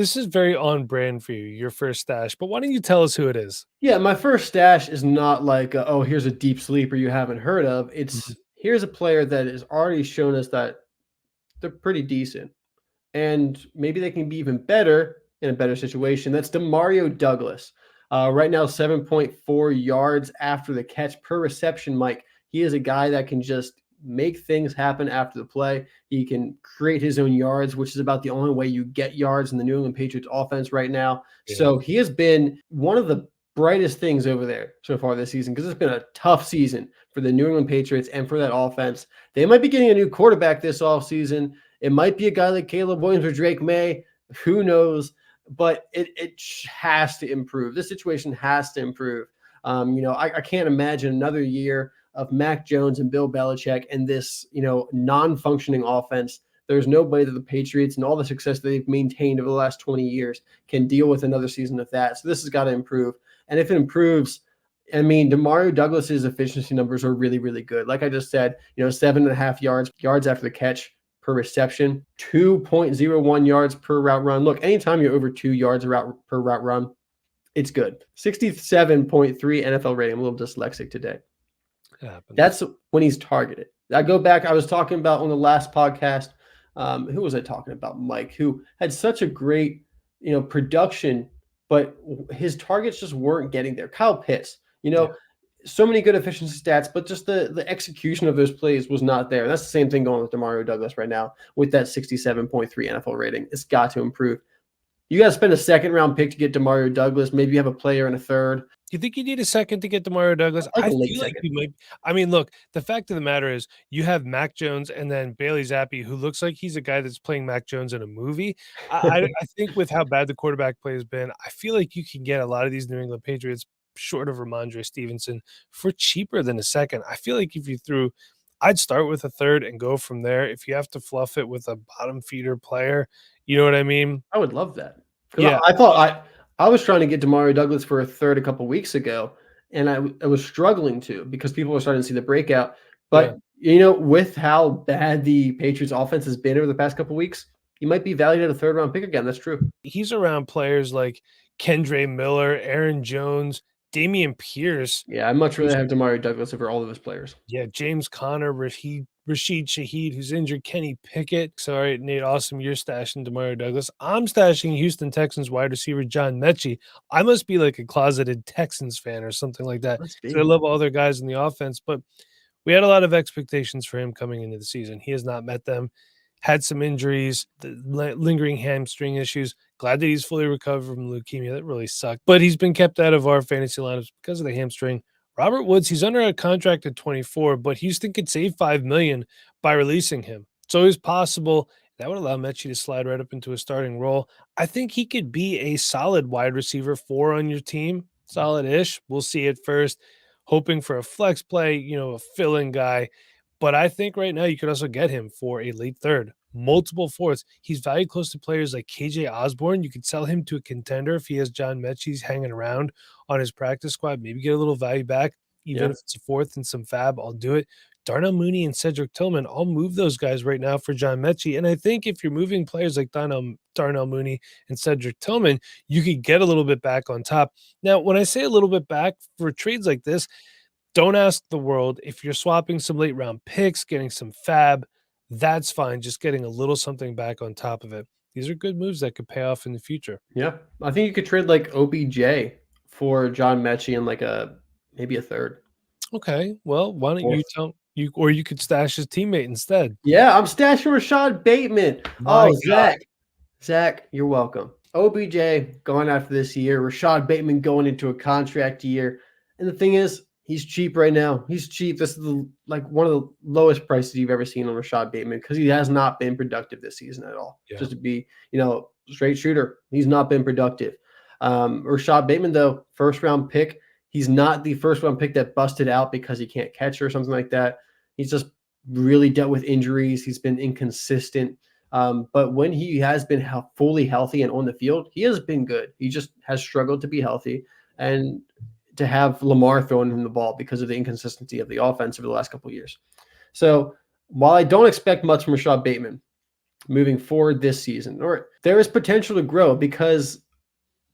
This is very on brand for you, your first stash, but why don't you tell us who it is? Yeah, my first stash is not like, oh, here's a deep sleeper you haven't heard of. Mhm. It's here's a player that has already shown us that they're pretty decent, and maybe they can be even better in a better situation. That's Demario Douglas. Right now, 7.4 yards after the catch per reception, Mike. He is a guy that can just make things happen after the play. He can create his own yards, which is about the only way you get yards in the New England Patriots offense right now. Yeah. So he has been one of the brightest things over there so far this season, because it's been a tough season for the New England Patriots and for that offense. They might be getting a new quarterback this offseason. It might be a guy like Caleb Williams or Drake May. Who knows? But it has to improve. This situation has to improve. I can't imagine another year of Mac Jones and Bill Belichick and this, non-functioning offense. There's nobody that the Patriots and all the success that they've maintained over the last 20 years can deal with another season of that. So this has got to improve. And if it improves, I mean, Demario Douglas's efficiency numbers are really, really good. Like I just said, 7.5 yards after the catch per reception, 2.01 yards per route run. Look, anytime you're over 2 yards per route run, it's good. 67.3 NFL rating. I'm a little dyslexic today. That's when he's targeted. I go back, I was talking about on the last podcast, who was I talking about? Mike, who had such a great, production, but his targets just weren't getting there. Kyle Pitts, so many good efficiency stats, but just the execution of those plays was not there. That's the same thing going with Demario Douglas right now with that 67.3 NFL rating. It's got to improve. You got to spend a second-round pick to get Demario Douglas. Maybe you have a player in a third. You think you need a second to get Demario Douglas? Like I a late feel like second. you might. I mean, look, the fact of the matter is you have Mac Jones and then Bailey Zappi, who looks like he's a guy that's playing Mac Jones in a movie. I think with how bad the quarterback play has been, I feel like you can get a lot of these New England Patriots short of Ramondre Stevenson for cheaper than a second. I feel like if you threw, I'd start with a third and go from there. If you have to fluff it with a bottom feeder player, you know what I mean? I would love that. Yeah. I thought I was trying to get Demario Douglas for a third a couple weeks ago, and I was struggling to, because people were starting to see the breakout. But with how bad the Patriots offense has been over the past couple weeks, you might be valued at a third round pick again. That's true. He's around players like Kendre Miller, Aaron Jones, Dameon Pierce. Yeah, I'd much rather have Demario Douglas over all of his players. Yeah, James Conner, Rashid Shaheed, who's injured, Kenny Pickett. Sorry, Nate, awesome. You're stashing Demario Douglas. I'm stashing Houston Texans wide receiver John Mechie. I must be like a closeted Texans fan or something like that. I love all their guys in the offense, but we had a lot of expectations for him coming into the season. He has not met them. Had some injuries, lingering hamstring issues. Glad that he's fully recovered from leukemia. That really sucked. But he's been kept out of our fantasy lineups because of the hamstring. Robert Woods, he's under a contract at 24, but Houston could save $5 million by releasing him. It's always possible. That would allow Mechie to slide right up into a starting role. I think he could be a solid wide receiver 4 on your team. Solid-ish. We'll see it first. Hoping for a flex play, a fill-in guy. But I think right now you could also get him for a late third, multiple fourths. He's valued close to players like KJ Osborne. You could sell him to a contender if he has John Mechie hanging around on his practice squad. Maybe get a little value back, even if it's a fourth and some fab. I'll do it. Darnell Mooney and Cedric Tillman, I'll move those guys right now for John Mechie. And I think if you're moving players like Darnell Mooney and Cedric Tillman, you could get a little bit back on top. Now, when I say a little bit back for trades like this, don't ask the world. If you're swapping some late round picks, getting some fab, that's fine. Just getting a little something back on top of it. These are good moves that could pay off in the future. Yeah. I think you could trade like OBJ for John Mechie and maybe a third. Okay. Well, why don't you tell you, or you could stash his teammate instead. Yeah, I'm stashing Rashod Bateman. Zach, you're welcome. OBJ going after this year, Rashod Bateman going into a contract year. And the thing is, he's cheap right now. He's cheap. This is one of the lowest prices you've ever seen on Rashod Bateman, because he has not been productive this season at all. Yeah. Just to be, straight shooter, he's not been productive. Rashod Bateman, though, first round pick. He's not the first round pick that busted out because he can't catch or something like that. He's just really dealt with injuries. He's been inconsistent. But when he has been fully healthy and on the field, he has been good. He just has struggled to be healthy and to have Lamar throwing him the ball because of the inconsistency of the offense over the last couple of years. So while I don't expect much from Rashod Bateman, moving forward this season, or there is potential to grow because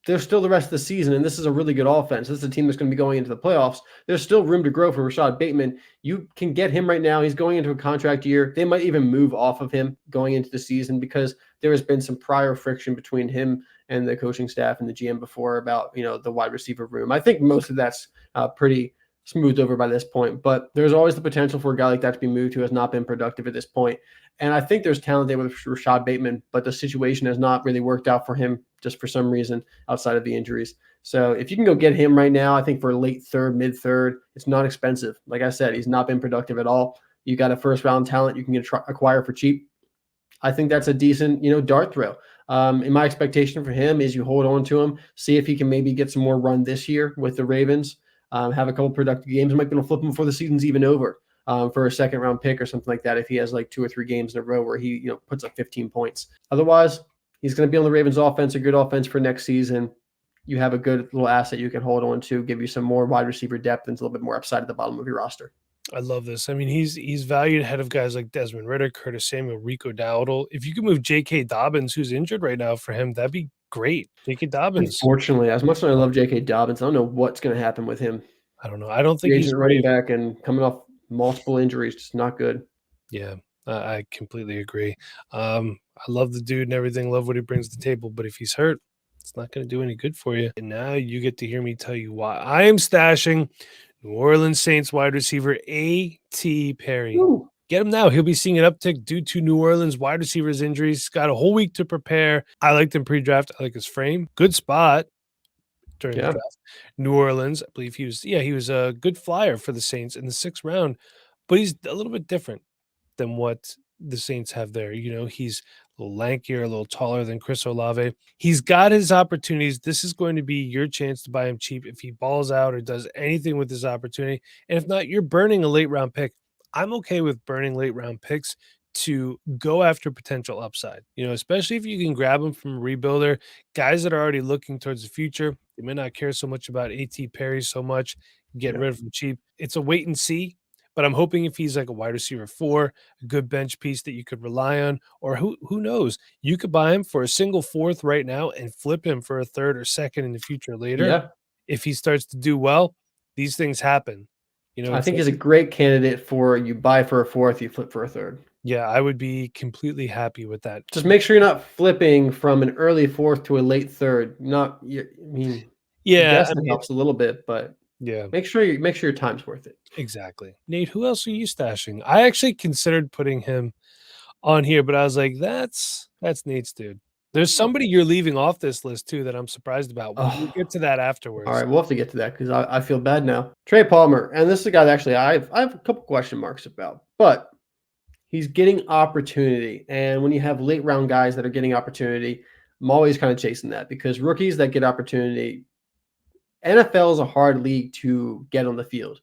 there's still the rest of the season, and this is a really good offense. This is a team that's going to be going into the playoffs. There's still room to grow for Rashod Bateman. You can get him right now. He's going into a contract year. They might even move off of him going into the season because there has been some prior friction between him and the coaching staff and the GM before about, the wide receiver room. I think most of that's pretty smoothed over by this point, but there's always the potential for a guy like that to be moved who has not been productive at this point. And I think there's talent there with Rashod Bateman, but the situation has not really worked out for him just for some reason outside of the injuries. So if you can go get him right now, I think for late third, mid third, it's not expensive. Like I said, he's not been productive at all. You got a first round talent you can acquire for cheap. I think that's a decent, dart throw. And my expectation for him is you hold on to him, see if he can maybe get some more run this year with the Ravens, have a couple productive games. Might be able to flip him before the season's even over. For a second round pick or something like that, if he has like 2 or 3 games in a row where he puts up 15 points. Otherwise, he's going to be on the Ravens offense, a good offense for next season. You have a good little asset you can hold on to, give you some more wide receiver depth and a little bit more upside at the bottom of your roster. I love this. I mean, he's valued ahead of guys like Desmond Ridder, Curtis Samuel, Rico Dowdle. If you could move J.K. Dobbins, who's injured right now, for him, that'd be great. J.K. Dobbins. Unfortunately, as much as I love J.K. Dobbins, I don't know what's going to happen with him. I don't know. I don't think Free he's agent running back and coming off multiple injuries, just not good. Yeah, I completely agree. I love the dude and everything. Love what he brings to the table. But if he's hurt, it's not going to do any good for you. And now you get to hear me tell you why I am stashing New Orleans Saints wide receiver A.T. Perry. Ooh. Get him now. He'll be seeing an uptick due to New Orleans wide receivers injuries. He's got a whole week to prepare. I liked him pre-draft. I like his frame. Good spot during the draft. New Orleans, I believe he was a good flyer for the Saints in the 6th round, but he's a little bit different than what the Saints have there. He's a little lankier, a little taller than Chris Olave. He's got his opportunities. This is going to be your chance to buy him cheap if he balls out or does anything with this opportunity. And if not, you're burning a late round pick. I'm okay with burning late round picks to go after potential upside, especially if you can grab them from a rebuilder, guys that are already looking towards the future. They may not care so much about A.T. Perry so much, get rid of him cheap. It's a wait and see. But I'm hoping if he's like a wide receiver 4, a good bench piece that you could rely on, or who knows, you could buy him for a single 4th right now and flip him for a 3rd or 2nd in the future later. Yeah. If he starts to do well, these things happen. I think he's a great candidate for you buy for a 4th, you flip for a 3rd. Yeah, I would be completely happy with that. Just make sure you're not flipping from an early 4th to a late 3rd. It helps a little bit, but yeah, make sure your time's worth it. Exactly. Nate, who else are you stashing? I actually considered putting him on here, but I was like, that's Nate's dude. There's somebody you're leaving off this list too that I'm surprised about. We'll get to that afterwards. All right, we'll have to get to that because I feel bad now. Trey Palmer, and this is a guy that actually I have a couple question marks about, but he's getting opportunity. And when you have late round guys that are getting opportunity, I'm always kind of chasing that because rookies that get opportunity, NFL is a hard league to get on the field.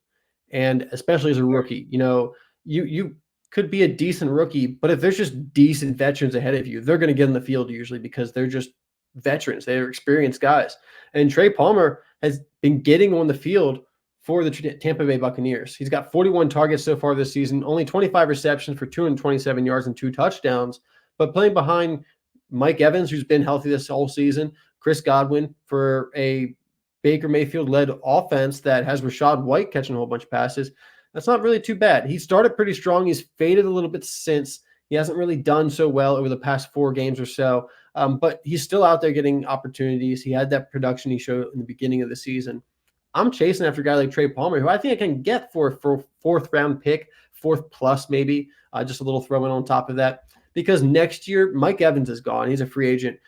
And especially as a rookie, you could be a decent rookie, but if there's just decent veterans ahead of you, they're going to get in the field usually because they're just veterans. They're experienced guys. And Trey Palmer has been getting on the field for the Tampa Bay Buccaneers. He's got 41 targets so far this season, only 25 receptions for 227 yards and 2 touchdowns, but playing behind Mike Evans, who's been healthy this whole season, Chris Godwin for a Baker Mayfield-led offense that has Rashad White catching a whole bunch of passes. That's not really too bad. He started pretty strong. He's faded a little bit since. He hasn't really done so well over the past 4 games or so, but he's still out there getting opportunities. He had that production he showed in the beginning of the season. I'm chasing after a guy like Trey Palmer, who I think I can get for a 4th round pick, 4th plus maybe, just a little throw in on top of that. Because next year, Mike Evans is gone. He's a free agent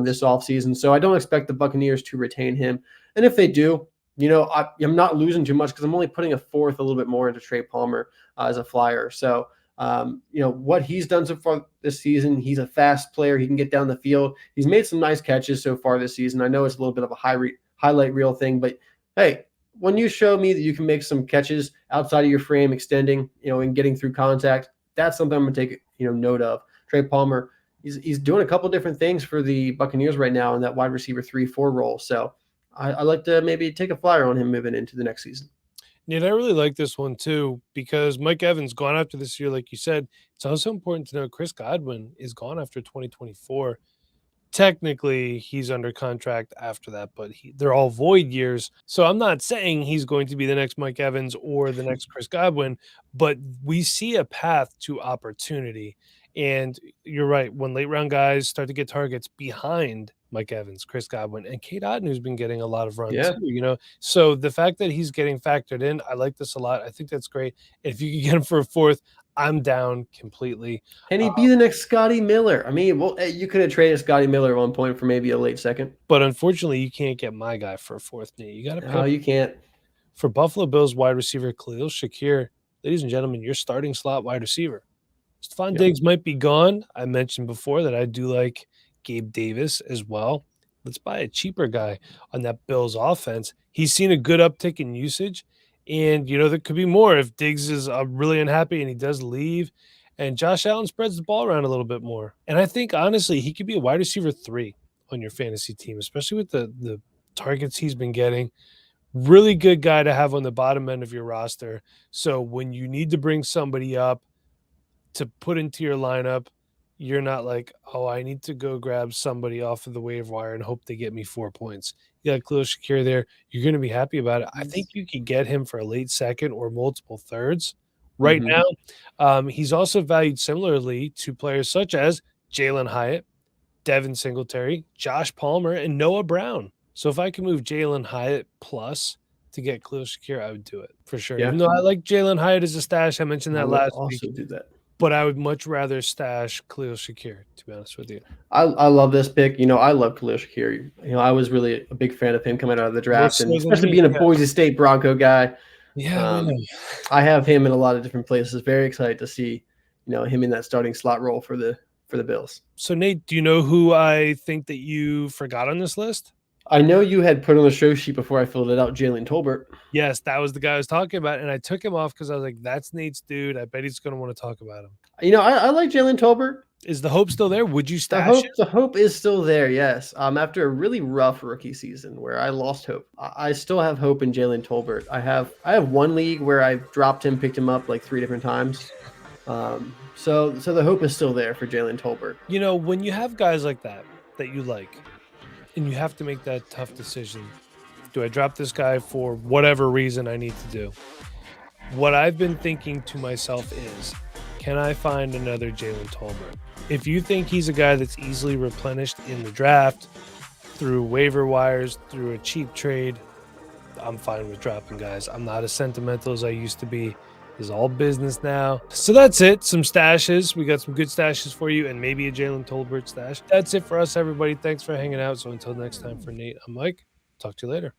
this offseason. So I don't expect the Buccaneers to retain him. And if they do, I'm not losing too much because I'm only putting a 4th a little bit more into Trey Palmer as a flyer. So, what he's done so far this season, he's a fast player. He can get down the field. He's made some nice catches so far this season. I know it's a little bit of a highlight reel thing, but hey, when you show me that you can make some catches outside of your frame, extending, and getting through contact, that's something I'm going to take, note of. Trey Palmer, he's doing a couple different things for the Buccaneers right now in that wide receiver 3-4 role. So I like to maybe take a flyer on him moving into the next season. Nate, I really like this one too because Mike Evans gone after this year, like you said. It's also important to know Chris Godwin is gone after 2024. Technically, he's under contract after that, but they're all void years. So I'm not saying he's going to be the next Mike Evans or the next Chris Godwin, but we see a path to opportunity. And you're right. When late round guys start to get targets behind Mike Evans, Chris Godwin, and Kate Otten, who's been getting a lot of run Yeah. too. So the fact that he's getting factored in, I like this a lot. I think that's great. If you could get him for a fourth, I'm down completely. Can he be the next Scotty Miller? I mean, well, you could have traded Scotty Miller at one point for maybe a late second. But unfortunately, you can't get my guy for a fourth, Nate. You got to No, pay you can't. for Buffalo Bills wide receiver Khalil Shakir. Ladies and gentlemen, your starting slot wide receiver. Stephon Yep. Diggs might be gone. I mentioned before that I do like Gabe Davis as well. Let's buy a cheaper guy on that Bills offense. He's seen a good uptick in usage, and there could be more if Diggs is really unhappy and he does leave, and Josh Allen spreads the ball around a little bit more. And I think honestly, he could be a wide receiver 3 on your fantasy team, especially with the targets he's been getting. Really good guy to have on the bottom end of your roster. So when you need to bring somebody up to put into your lineup, you're not like, oh, I need to go grab somebody off of the waiver wire and hope they get me 4 points. You got Khalil Shakir there. You're going to be happy about it. I think you could get him for a late second or multiple thirds. Right now, he's also valued similarly to players such as Jalen Hyatt, Devin Singletary, Josh Palmer, and Noah Brown. So if I can move Jalen Hyatt plus to get Khalil Shakir, I would do it for sure. Yeah. Even though I like Jalen Hyatt as a stash, I mentioned that last week. Also do that. But I would much rather stash Khalil Shakir, to be honest with you. I love this pick. I love Khalil Shakir. I was really a big fan of him coming out of the draft, and especially being a Boise State Bronco guy. Yeah, I have him in a lot of different places. Very excited to see, him in that starting slot role for the Bills. So Nate, do you know who I think that you forgot on this list? I know you had put on the show sheet before I filled it out, Jalen Tolbert. Yes, that was the guy I was talking about, and I took him off because I was like, that's Nate's dude. I bet he's going to want to talk about him. I like Jalen Tolbert. Is the hope still there? Would you stash him? The hope is still there, yes. After a really rough rookie season where I lost hope, I still have hope in Jalen Tolbert. I have one league where I've dropped him, picked him up like 3 different times. So the hope is still there for Jalen Tolbert. When you have guys like that you like, and you have to make that tough decision, do I drop this guy for whatever reason I need to do? What I've been thinking to myself is, can I find another Jalen Tolbert? If you think he's a guy that's easily replenished in the draft through waiver wires, through a cheap trade, I'm fine with dropping guys. I'm not as sentimental as I used to be. It's all business now. So that's it. Some stashes. We got some good stashes for you and maybe a Jalen Tolbert stash. That's it for us, everybody. Thanks for hanging out. So until next time, for Nate, I'm Mike. Talk to you later.